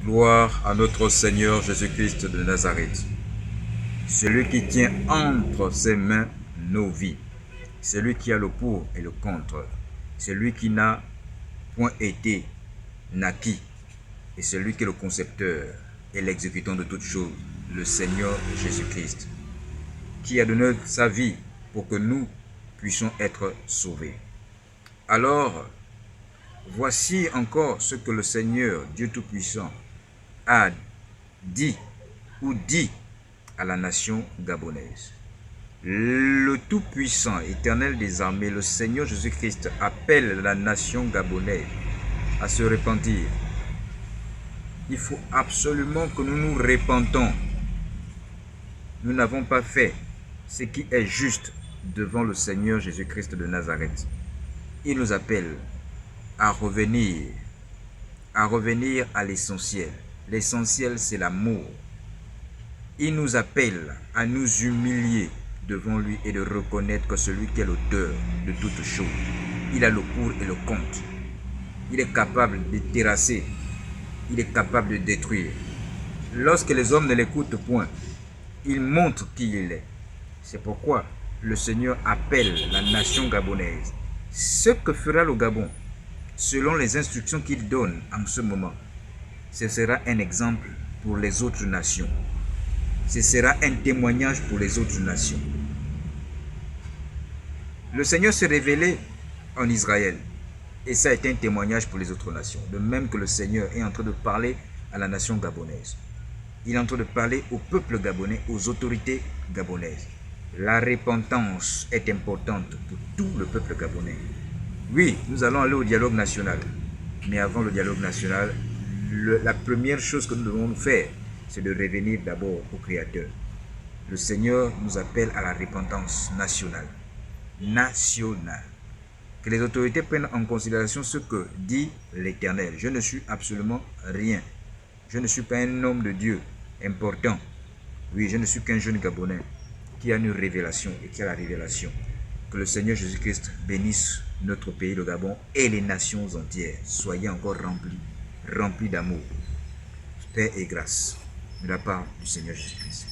Gloire à notre Seigneur Jésus-Christ de Nazareth, celui qui tient entre ses mains nos vies, celui qui a le pour et le contre, celui qui n'a point été naquis, et celui qui est le concepteur et l'exécutant de toutes choses, le Seigneur Jésus-Christ, qui a donné sa vie pour que nous puissions être sauvés. Alors, voici encore ce que le Seigneur, Dieu Tout-Puissant, a dit ou dit à la nation gabonaise. Le Tout-Puissant, éternel des armées, le Seigneur Jésus-Christ appelle la nation gabonaise à se repentir. Il faut absolument que nous nous repentons. Nous n'avons pas fait ce qui est juste devant le Seigneur Jésus-Christ de Nazareth. Il nous appelle à revenir à l'essentiel. L'essentiel, c'est l'amour. Il nous appelle à nous humilier devant lui et de reconnaître que celui qui est l'auteur de toutes choses, il a le pour et le contre. Il est capable de terrasser, il est capable de détruire. Lorsque les hommes ne l'écoutent point, il montre qui il est. C'est pourquoi le Seigneur appelle la nation gabonaise. Ce que fera le Gabon, selon les instructions qu'il donne en ce moment, ce sera un exemple pour les autres nations. Ce sera un témoignage pour les autres nations. Le Seigneur s'est révélé en Israël et ça a été un témoignage pour les autres nations. De même que le Seigneur est en train de parler à la nation gabonaise. Il est en train de parler au peuple gabonais, aux autorités gabonaises. La repentance est importante pour tout le peuple gabonais. Oui, nous allons aller au dialogue national. Mais avant le dialogue national, la première chose que nous devons faire, c'est de revenir d'abord au Créateur. Le Seigneur nous appelle à la repentance nationale. Que les autorités prennent en considération ce que dit l'Éternel. Je ne suis absolument rien. Je ne suis pas un homme de Dieu important. Oui, je ne suis qu'un jeune Gabonais qui a une révélation et qui a la révélation. Que le Seigneur Jésus-Christ bénisse notre pays, le Gabon, et les nations entières. Soyez encore remplis d'amour, paix et grâce de la part du Seigneur Jésus-Christ.